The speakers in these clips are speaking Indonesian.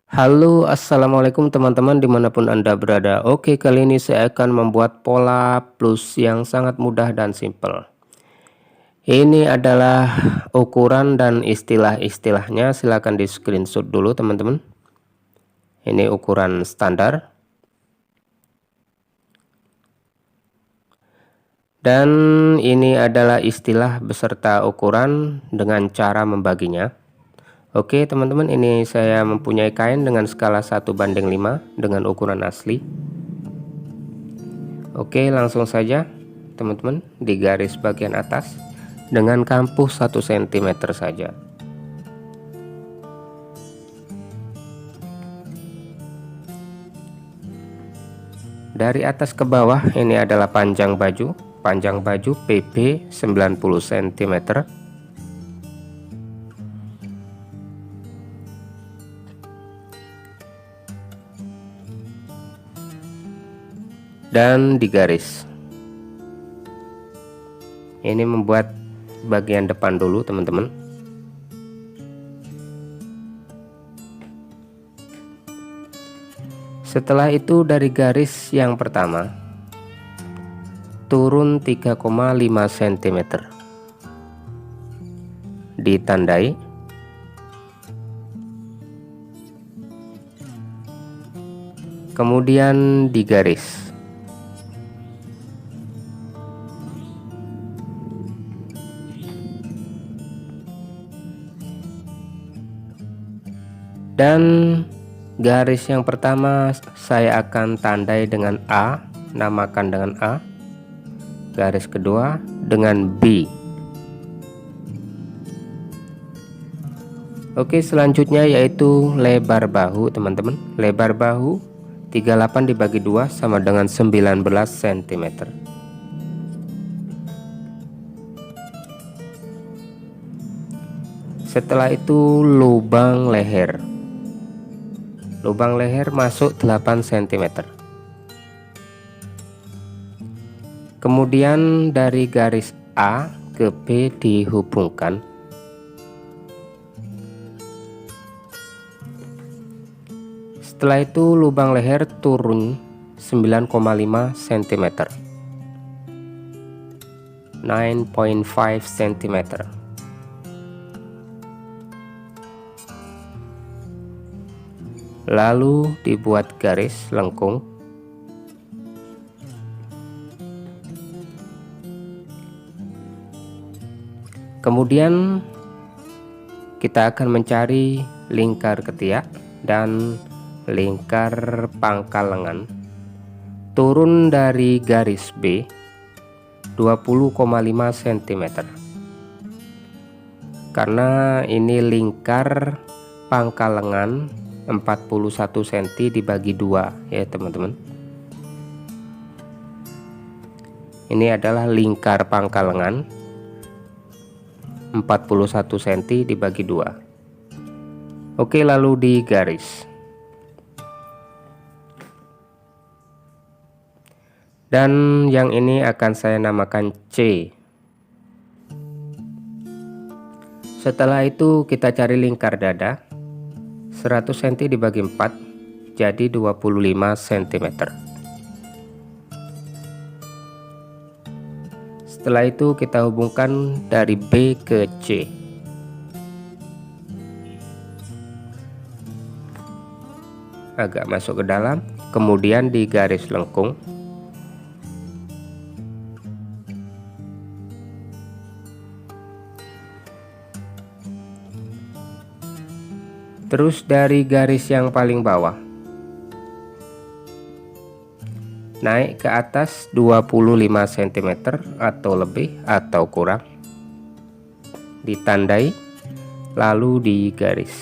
Halo, assalamualaikum teman-teman dimanapun Anda berada. Oke, kali ini saya akan membuat pola plus yang sangat mudah dan simpel. Ini adalah ukuran dan istilah-istilahnya, silakan di screenshot dulu teman-teman. Ini ukuran standar. Dan ini adalah istilah beserta ukuran dengan cara membaginya. Oke teman-teman, ini saya mempunyai kain dengan skala 1:5 dengan ukuran asli. Oke, langsung saja teman-teman di garis bagian atas dengan kampuh 1 cm saja. Dari atas ke bawah ini adalah panjang baju PB 90 cm. Dan di garis ini membuat bagian depan dulu teman-teman. Setelah itu dari garis yang pertama turun 3,5 cm, ditandai. Kemudian di garis. Dan garis yang pertama saya akan tandai dengan A, namakan dengan A. Garis kedua dengan B. Oke, selanjutnya yaitu lebar bahu teman-teman. Lebar bahu 38 dibagi 2 sama dengan 19 cm. Setelah itu lubang leher. Lubang leher masuk 8 cm. Kemudian dari garis A ke B dihubungkan. Setelah itu lubang leher turun 9,5 cm. 9.5 cm. Lalu dibuat garis lengkung. Kemudian kita akan mencari lingkar ketiak dan lingkar pangkal lengan. Turun dari garis B 20,5 cm. Karena ini lingkar pangkal lengan 41 cm dibagi 2 ya teman-teman. Ini adalah lingkar pangkal lengan 41 cm dibagi 2. Oke, lalu di garis. Dan yang ini akan saya namakan C. Setelah itu kita cari lingkar dada 100 cm dibagi 4 jadi 25 cm. Setelah itu kita hubungkan dari B ke C. Agak masuk ke dalam, kemudian di garis lengkung. Terus dari garis yang paling bawah naik ke atas 25 cm atau lebih atau kurang, ditandai lalu di garis.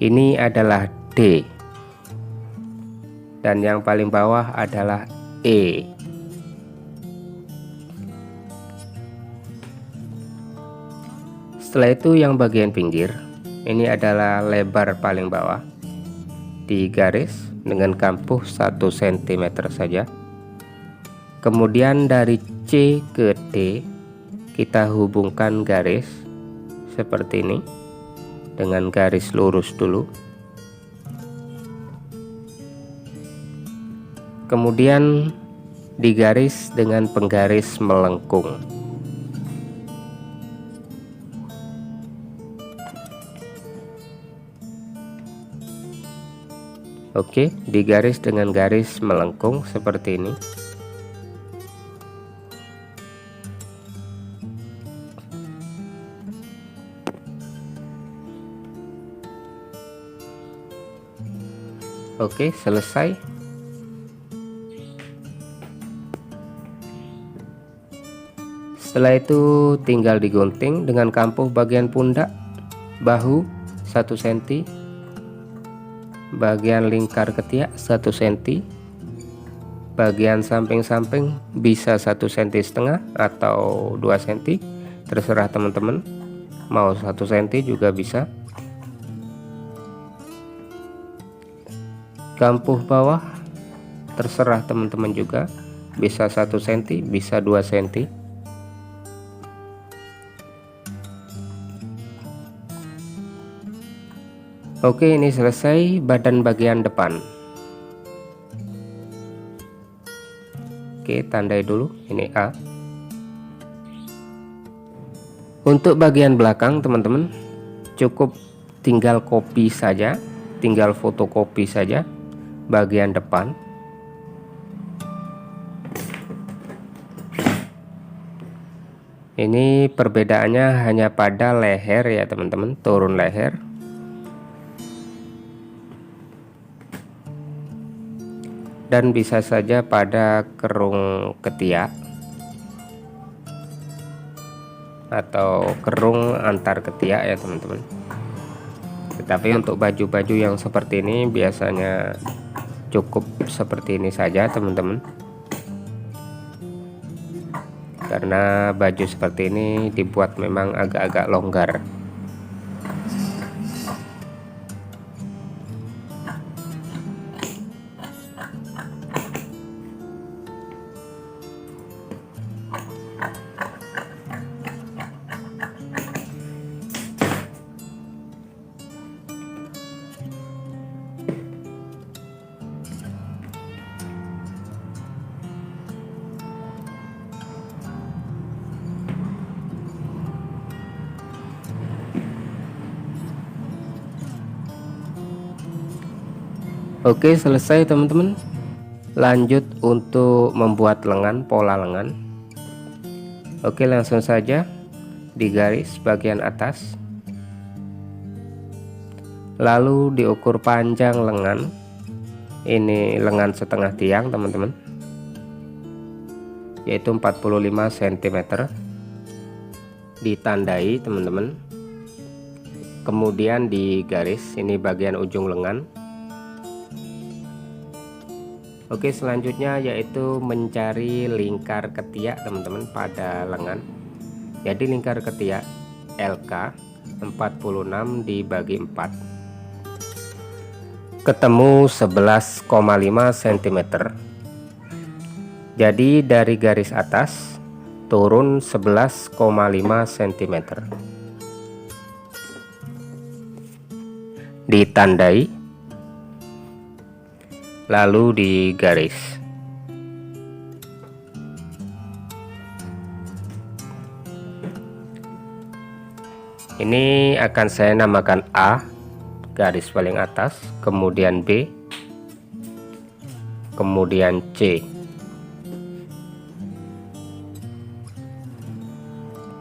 Ini adalah D dan yang paling bawah adalah E. Setelah itu yang bagian pinggir ini adalah lebar paling bawah di garis dengan kampuh 1 cm saja. Kemudian dari C ke D kita hubungkan garis seperti ini dengan garis lurus dulu. Kemudian digaris dengan penggaris melengkung. Oke, digaris dengan garis melengkung seperti ini. Oke, selesai. Setelah itu tinggal digunting dengan kampuh bagian pundak, bahu 1 cm, bagian lingkar ketiak 1 cm, bagian samping-samping bisa 1,5 cm atau 2 cm, terserah teman-teman, mau 1 cm juga bisa. Kampuh bawah terserah teman-teman juga, bisa 1 cm, bisa 2 cm. Oke, ini selesai badan bagian depan. Oke, tandai dulu, ini A. Untuk bagian belakang teman-teman, cukup tinggal copy saja, tinggal fotokopi saja bagian depan. Ini perbedaannya hanya pada leher ya teman-teman, turun leher. Dan bisa saja pada kerung ketiak atau kerung antar ketiak ya teman-teman. Tetapi untuk baju-baju yang seperti ini biasanya cukup seperti ini saja teman-teman, karena baju seperti ini dibuat memang agak-agak longgar. Oke, selesai teman-teman. Lanjut untuk membuat lengan, pola lengan. Oke, langsung saja digaris bagian atas, lalu diukur panjang lengan. Ini lengan setengah tiang teman-teman, yaitu 45 cm. Ditandai teman-teman, kemudian digaris, ini bagian ujung lengan. Oke, selanjutnya yaitu mencari lingkar ketiak teman-teman pada lengan. Jadi lingkar ketiak LK 46 dibagi 4 ketemu 11,5 cm. Jadi dari garis atas turun 11,5 cm. Ditandai, lalu digaris. Ini akan saya namakan A, garis paling atas, kemudian B, kemudian C.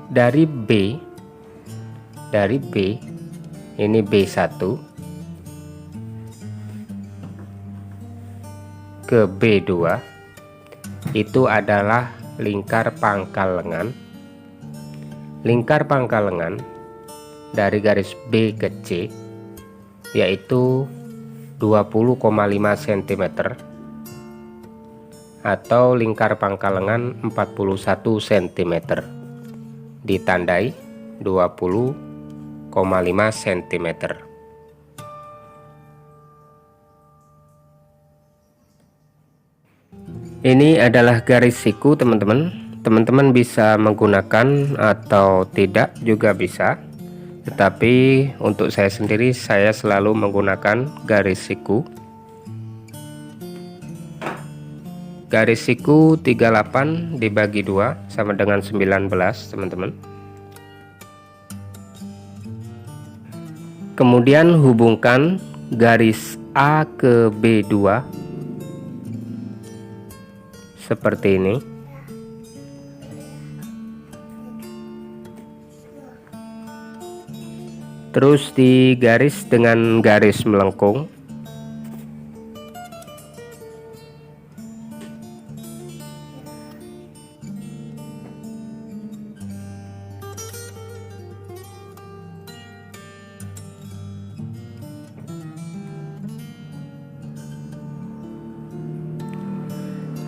Dari B ini B1 ke B2 itu adalah lingkar pangkal lengan. Lingkar pangkal lengan dari garis B ke C yaitu 20,5 cm atau lingkar pangkal lengan 41 cm. Ditandai 20,5 cm. Ini adalah garis siku teman-teman, Teman-teman bisa menggunakan atau tidak juga bisa, tetapi untuk saya sendiri saya selalu menggunakan garis siku. Garis siku 38 dibagi 2 sama dengan 19, teman-teman. Kemudian hubungkan garis A ke B2 seperti ini. Terus digaris dengan garis melengkung.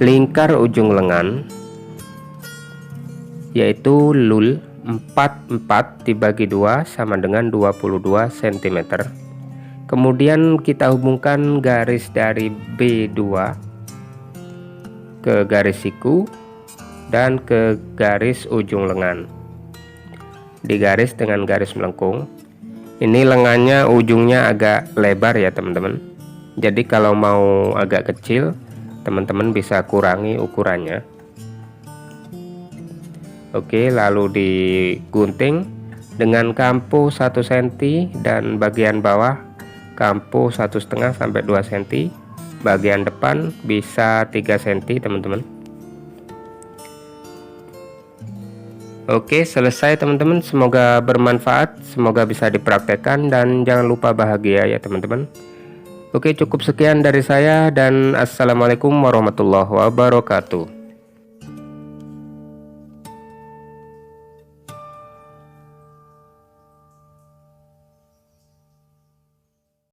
Lingkar ujung lengan, yaitu lul 44 dibagi 2 sama dengan 22 cm. Kemudian kita hubungkan garis dari B2 ke garis siku dan ke garis ujung lengan. Digaris dengan garis melengkung. Ini lengannya ujungnya agak lebar ya teman-teman. Jadi kalau mau agak kecil, teman-teman bisa kurangi ukurannya. Oke, lalu digunting dengan kampo 1 cm dan bagian bawah kampo 1,5 sampai 2 cm. Bagian depan bisa 3 cm teman-teman. Oke, selesai teman-teman. Semoga bermanfaat, semoga bisa dipraktekkan, dan jangan lupa bahagia ya teman-teman. Oke, cukup sekian dari saya, dan assalamualaikum warahmatullahi wabarakatuh.